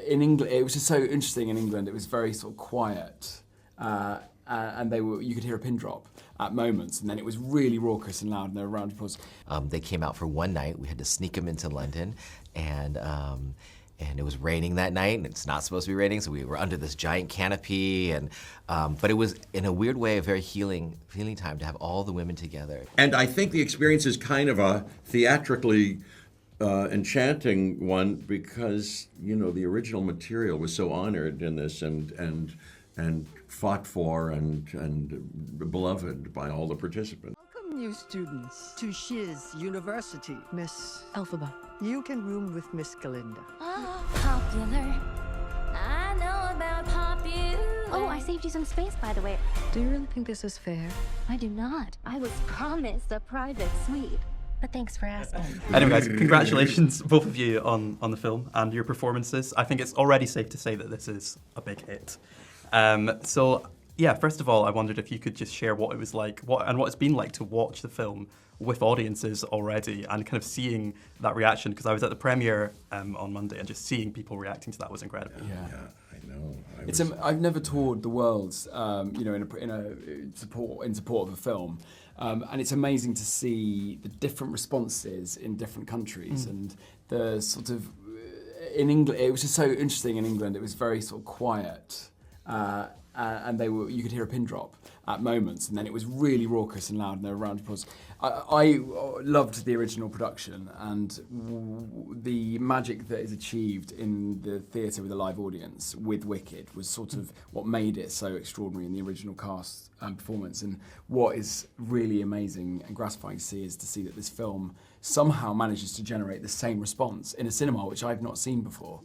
in England, it was just so interesting in England. It was very sort of quiet, and you could hear a pin drop at moments, and then it was really raucous and loud, and there were round applause. They came out for one night. We had to sneak them into London, and it was raining that night, and it's not supposed to be raining, so we were under this giant canopy, and but it was, in a weird way, a very healing time to have all the women together. And I think the experience is kind of a theatrically enchanting one because, the original material was so honored in this and fought for and beloved by all the participants. Welcome, new students, to Shiz University. Miss Elphaba. You can room with Miss Glinda. Popular. I know about popular. Oh, I saved you some space, by the way. Do you really think this is fair? I do not. I was promised a private suite. But thanks for asking. Anyway, guys, congratulations, both of you, on the film and your performances. I think it's already safe to say that this is a big hit. First of all, I wondered if you could just share what it was like, what it's been like to watch the film with audiences already and kind of seeing that reaction, because I was at the premiere on Monday and just seeing people reacting to that was incredible. Yeah, I know. I've never toured the world, in support of a film, and it's amazing to see the different responses in different countries and the sort of in England. It was just so interesting in England. It was very sort of quiet. And you could hear a pin drop at moments, and then it was really raucous and loud, and there were round applause. I loved the original production, and the magic that is achieved in the theatre with a live audience with Wicked was sort of what made it so extraordinary in the original cast and performance. And what is really amazing and gratifying to see is to see that this film somehow manages to generate the same response in a cinema, which I've not seen before.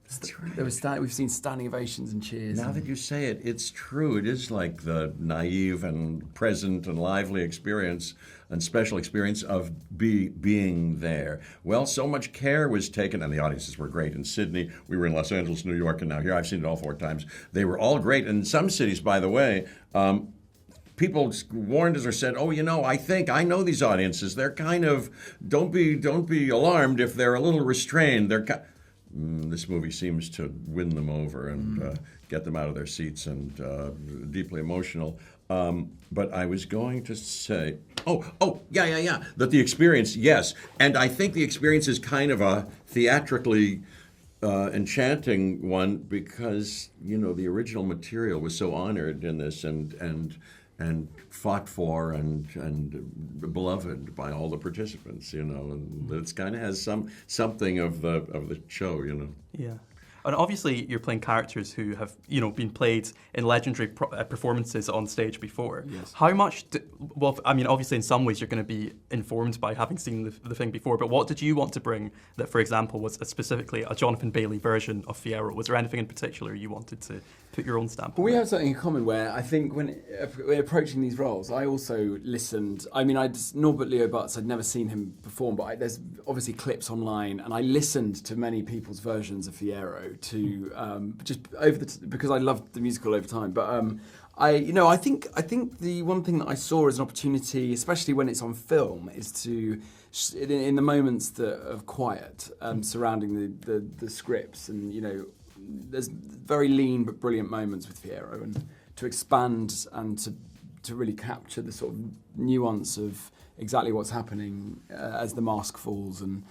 That's right. We've seen standing ovations and cheers. Now that you say it, it's true. It is like the naive and present and lively experience and special experience of being there. Well, so much care was taken, and the audiences were great. In Sydney, we were in Los Angeles, New York, and now here. I've seen it all 4 times. They were all great. And in some cities, by the way, people warned us or said, I know these audiences. They're kind of, don't be alarmed if they're a little restrained. This movie seems to win them over and get them out of their seats and deeply emotional. But I was going to say, that the experience, yes. And I think the experience is kind of a theatrically enchanting one because, the original material was so honored in this and fought for and beloved by all the participants, and it kind of has something of the show, Yeah. And obviously you're playing characters who have, been played in legendary performances on stage before. Yes. How much, obviously in some ways you're going to be informed by having seen the thing before, but what did you want to bring that, for example, was specifically a Jonathan Bailey version of Fiyero? Was there anything in particular you wanted to put your own stamp on? We have something in common where I think when approaching these roles, I also listened. Norbert Leo Butz, I'd never seen him perform, but there's obviously clips online, and I listened to many people's versions of Fiyero to just because I loved the musical over time. But I think the one thing that I saw as an opportunity, especially when it's on film, is to in the moments of quiet surrounding the scripts, and there's very lean but brilliant moments with Fiyero, and to expand and to really capture the sort of nuance of exactly what's happening as the mask falls, and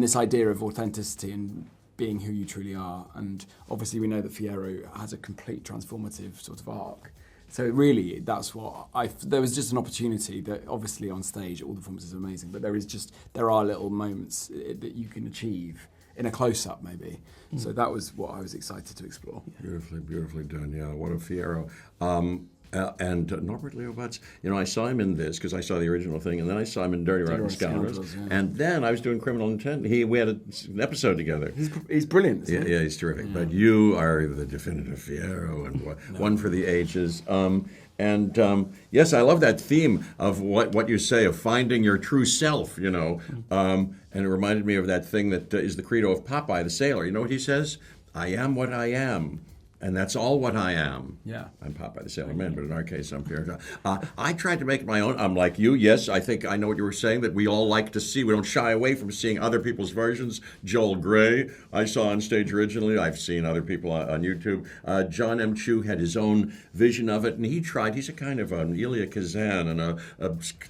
this idea of authenticity and being who you truly are. And obviously we know that Fiyero has a complete transformative sort of arc. So really, that's what there was just an opportunity that obviously on stage all the performances are amazing, but there are little moments that you can achieve in a close-up maybe. So that was what I was excited to explore. Beautifully done, yeah. What a Fiyero. And Norbert Leo Butz, I saw him in this because I saw the original thing, and then I saw him in Dirty Rotten Scoundrels, yeah. And then I was doing Criminal Intent. We had an episode together. He's brilliant. Yeah, he's terrific. Yeah. But you are the definitive Fiyero, and one for the ages. Yes, I love that theme of what you say, of finding your true self, and it reminded me of that thing that is the credo of Popeye the Sailor. You know what he says? I am what I am. And that's all what I am. Yeah. I'm Popeye the Sailor Man, but in our case, I'm Fiyero. I tried to make it my own. I'm like you. Yes, I think I know what you were saying, that we all like to see. We don't shy away from seeing other people's versions. Joel Grey, I saw on stage originally. I've seen other people on YouTube. Jon M Chu had his own vision of it, and he tried. He's a kind of an Elia Kazan and a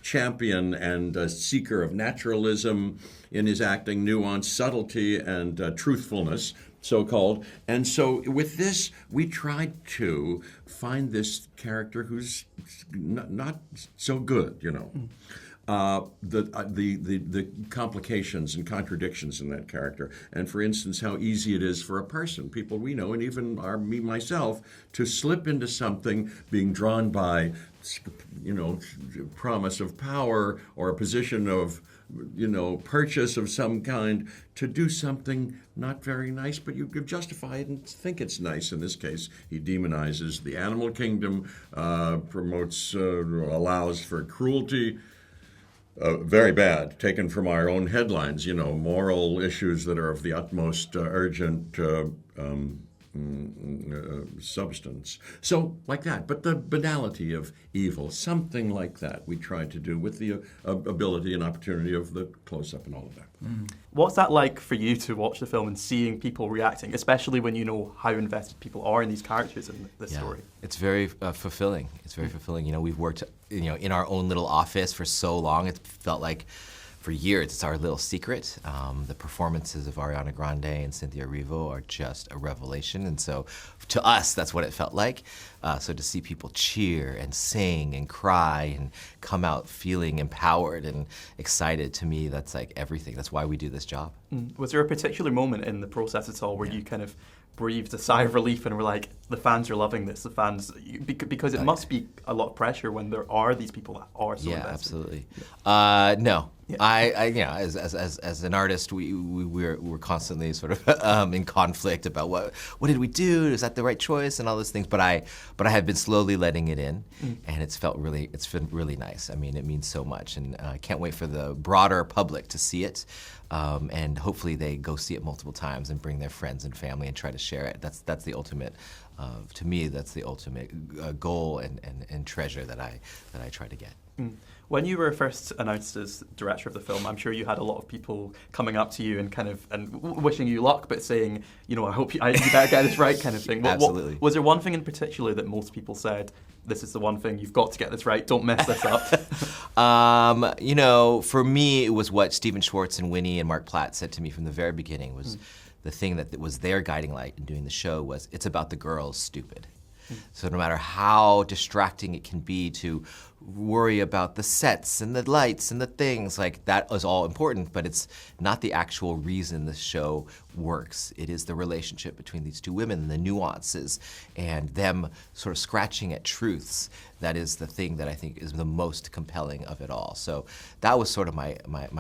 champion and a seeker of naturalism in his acting, nuance, subtlety, and truthfulness, so-called. And so with this, we tried to find this character who's not so good, you know. The complications and contradictions in that character. And for instance, how easy it is for a person, people we know, and even me myself, to slip into something being drawn by, you know, promise of power or a position of, you know, purchase of some kind, to do something not very nice, but you could justify it and think it's nice. In this case, he demonizes the animal kingdom, promotes, allows for cruelty. Very bad, taken from our own headlines, you know, moral issues that are of the utmost urgent substance. So, like that. But the banality of evil, something like that, we tried to do with the ability and opportunity of the close-up and all of that. What's that like for you to watch the film and seeing people reacting, especially when you know how invested people are in these characters in this story? It's very fulfilling. It's very fulfilling. You know, we've worked, you know, in our own little office for so long. It felt like for years it's our little secret. The performances of Ariana Grande and Cynthia Erivo are just a revelation, and so to us that's what it felt like. So to see people cheer and sing and cry and come out feeling empowered and excited, to me that's like everything. That's why we do this job. Was there a particular moment in the process at all where you kind of breathed a sigh of relief and were like, the fans are loving this, the fans, because it must be a lot of pressure when there are these people that are so invested. Absolutely. No. Yeah. I you know, as an artist, we're constantly sort of in conflict about what did we do? Is that the right choice? And all those things. But I have been slowly letting it in, and it's been really nice. I mean, it means so much, and I can't wait for the broader public to see it, and hopefully they go see it multiple times and bring their friends and family and try to share it. That's the ultimate. To me, that's the ultimate goal and treasure that I try to get. When you were first announced as director of the film, I'm sure you had a lot of people coming up to you and wishing you luck, but saying, you know, I hope you better get this right, kind of thing. Absolutely. Was there one thing in particular that most people said, this is the one thing, you've got to get this right, don't mess this up? You know, for me, it was what Stephen Schwartz and Winnie and Mark Platt said to me from the very beginning. Was the thing that was their guiding light in doing the show was, it's about the girls, stupid. So no matter how distracting it can be to worry about the sets and the lights and the things, like that is all important, but it's not the actual reason the show works. It is the relationship between these two women, the nuances, and them sort of scratching at truths. That is the thing that I think is the most compelling of it all. So that was sort of my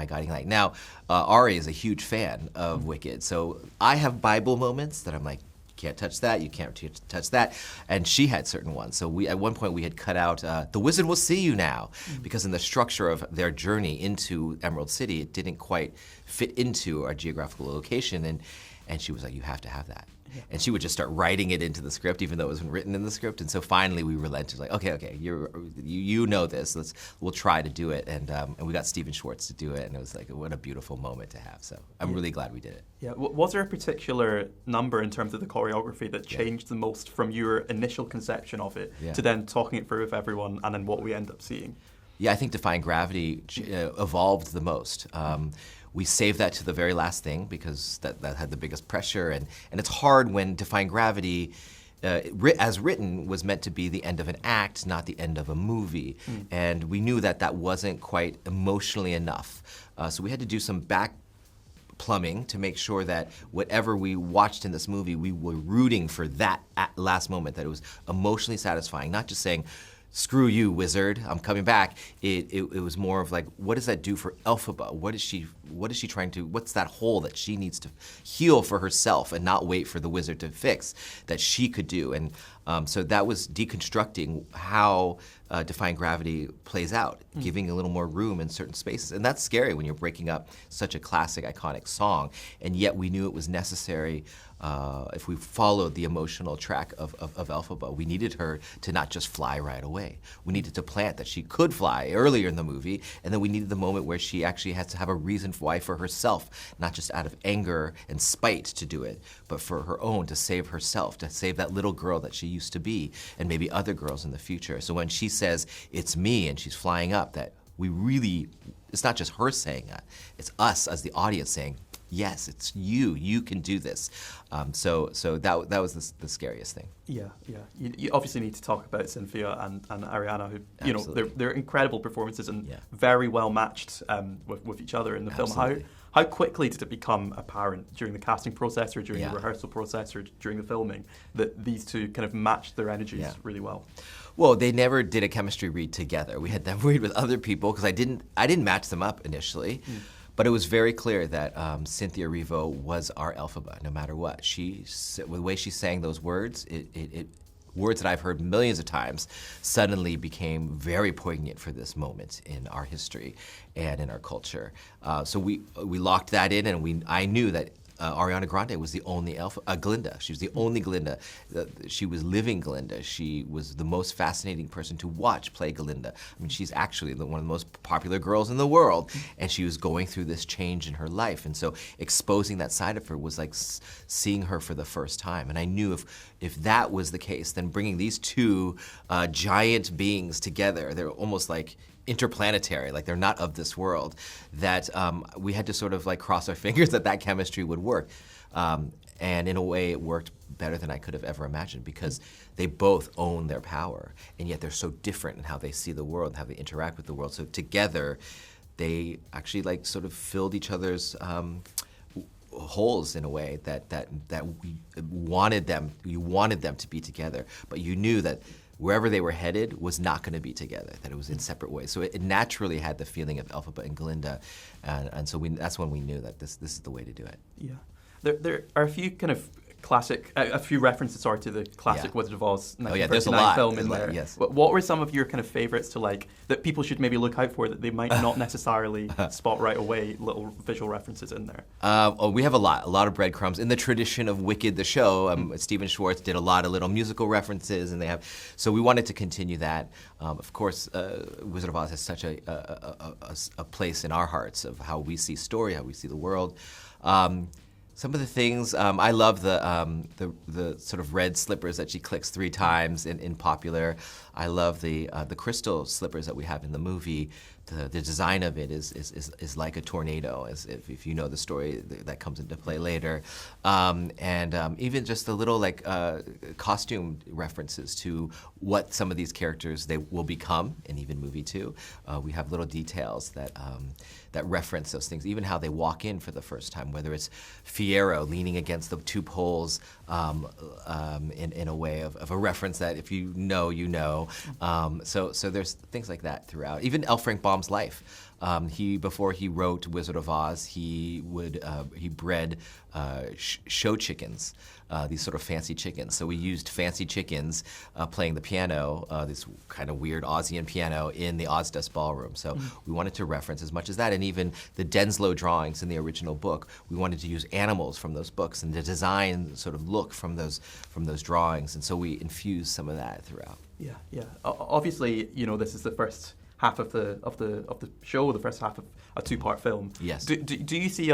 guiding light. Now, Ari is a huge fan of Wicked, so I have Bible moments that I'm like, can't touch that, you can't touch that. And she had certain ones. So at one point we had cut out, the wizard will see you now, because in the structure of their journey into Emerald City, it didn't quite fit into our geographical location. And she was like, you have to have that. Yeah. And she would just start writing it into the script, even though it wasn't written in the script. And so finally we relented, like, okay, you know this. We'll try to do it. And we got Stephen Schwartz to do it, and it was like, what a beautiful moment to have. So I'm really glad we did it. Yeah. Was there a particular number in terms of the choreography that changed the most from your initial conception of it to then talking it through with everyone and then what we end up seeing? Yeah, I think Defying Gravity evolved the most. We saved that to the very last thing because that had the biggest pressure, and it's hard when Defying Gravity, as written, was meant to be the end of an act, not the end of a movie. And we knew that wasn't quite emotionally enough. So we had to do some back plumbing to make sure that whatever we watched in this movie, we were rooting for that last moment, that it was emotionally satisfying, not just saying, screw you, wizard, I'm coming back. It was more of like, what does that do for Elphaba? What is she trying to, what's that hole that she needs to heal for herself and not wait for the wizard to fix, that she could do? And so that was deconstructing how Defying Gravity plays out, giving a little more room in certain spaces. And that's scary when you're breaking up such a classic, iconic song, and yet we knew it was necessary if we followed the emotional track of Elphaba, we needed her to not just fly right away. We needed to plant that she could fly earlier in the movie, and then we needed the moment where she actually has to have a reason why for herself, not just out of anger and spite to do it, but for her own, to save herself, to save that little girl that she used to be, and maybe other girls in the future. So when she says, "It's me," and she's flying up, that we really, it's not just her saying that, it's us as the audience saying, yes, it's you. You can do this. So that was the scariest thing. Yeah. You obviously need to talk about Cynthia and Ariana, who they're incredible performances and very well matched with each other in the film. How quickly did it become apparent during the casting process or during the rehearsal process or during the filming that these two kind of matched their energies really well? Well, they never did a chemistry read together. We had them read with other people because I didn't match them up initially. But it was very clear that Cynthia Erivo was our Elphaba, no matter what. The way she sang those words, words that I've heard millions of times, suddenly became very poignant for this moment in our history and in our culture. So we locked that in, and I knew that Ariana Grande was the only Glinda. She was the only Glinda. She was living Glinda. She was the most fascinating person to watch play Glinda. I mean, she's actually one of the most popular girls in the world, and she was going through this change in her life. And so exposing that side of her was like seeing her for the first time. And I knew if that was the case, then bringing these two giant beings together, they're almost like interplanetary, like they're not of this world, that we had to sort of like cross our fingers that chemistry would work. And in a way, it worked better than I could have ever imagined because they both own their power, and yet they're so different in how they see the world and how they interact with the world. So together, they actually like sort of filled each other's holes in a way that we wanted them to be together, but you knew that wherever they were headed was not going to be together, that it was in separate ways. So it naturally had the feeling of Elphaba and Glinda, and so that's when we knew that this is the way to do it. Yeah. There are a few kind of classic, a few references to the classic Wizard of Oz 1939 film in there. Yes. What were some of your kind of favorites to like that people should maybe look out for that they might not necessarily spot right away? Little visual references in there. We have a lot of breadcrumbs in the tradition of Wicked the show. Stephen Schwartz did a lot of little musical references, and so we wanted to continue that. Of course, Wizard of Oz has such a place in our hearts of how we see story, how we see the world. Some of the things, I love the sort of red slippers that she clicks 3 times in Popular. I love the crystal slippers that we have in the movie. The design of it is like a tornado, as if you know the story that comes into play later. And even just the little like costume references to what some of these characters they will become, and even movie 2. We have little details that reference those things, even how they walk in for the first time, whether it's Fiyero leaning against the 2 poles in a way of a reference that if you know, you know. So there's things like that throughout. Even L. Frank Baum's life. Before he wrote Wizard of Oz, he bred show chickens, these sort of fancy chickens. So we used fancy chickens playing the piano, this kind of weird Ozian piano in the Ozdust ballroom. So we wanted to reference as much as that, and even the Denslow drawings in the original book. We wanted to use animals from those books and the design sort of look from those drawings, and so we infused some of that throughout. Yeah. Obviously, this is the first half of the show, the first half of a 2-part film. Yes. Do you see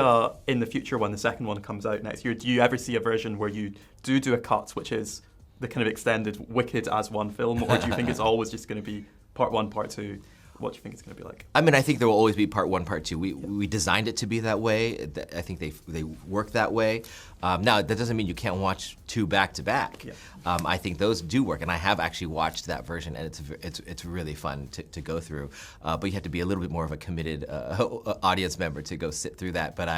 in the future when the second one comes out next year, do you ever see a version where you do a cut, which is the kind of extended Wicked as one film, or do you think it's always just going to be part 1, part 2? What do you think it's going to be like? I mean, I think there will always be part 1, part 2. We designed it to be that way. I think they work that way. Now, that doesn't mean you can't watch 2 back to back. Yeah. I think those do work, and I have actually watched that version, and it's really fun to go through. But you have to be a little bit more of a committed audience member to go sit through that. But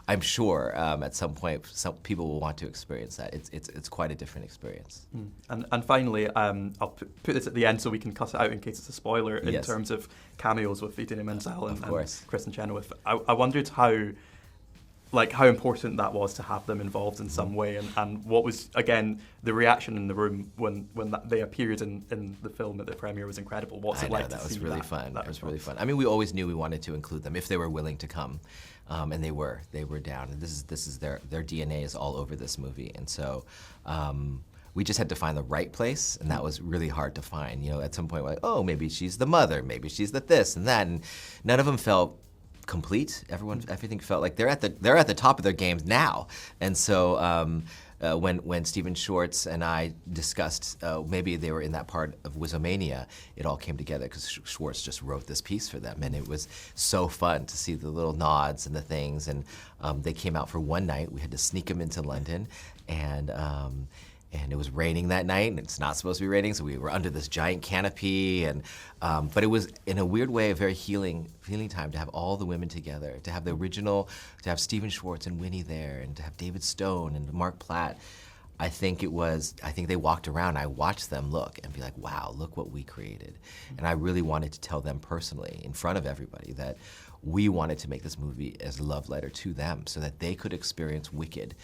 I'm sure at some point some people will want to experience that. It's quite a different experience. And finally, I'll put this at the end so we can cut it out in case it's a spoiler in terms of cameos with Idina Menzel and Kristin Chenoweth. I wondered how like how important that was to have them involved in some way, and what was, again, the reaction in the room when they appeared in the film at the premiere was incredible. What's it like to see that? That was really fun. That was really response? fun. I mean, we always knew we wanted to include them if they were willing to come, and they were down. And this is their DNA is all over this movie, and so. We just had to find the right place, and that was really hard to find. You know, at some point, we're like, oh, maybe she's the mother, maybe she's the this and that, and none of them felt complete. Everything felt like they're at the top of their games now. And so when Stephen Schwartz and I discussed maybe they were in that part of Wizomania, it all came together because Schwartz just wrote this piece for them, and it was so fun to see the little nods and the things. And they came out for one night. We had to sneak them into London, and it was raining that night, and it's not supposed to be raining, so we were under this giant canopy, and but it was, in a weird way, a very healing time to have all the women together, to have the original, to have Stephen Schwartz and Winnie there, and to have David Stone and Mark Platt. I think they walked around, I watched them look and be like, wow, look what we created. And I really wanted to tell them personally, in front of everybody, that we wanted to make this movie as a love letter to them so that they could experience Wicked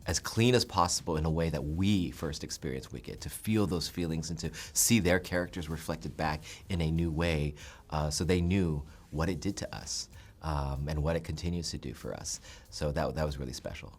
as clean as possible in a way that we first experienced Wicked, to feel those feelings and to see their characters reflected back in a new way, so they knew what it did to us and what it continues to do for us. So that was really special.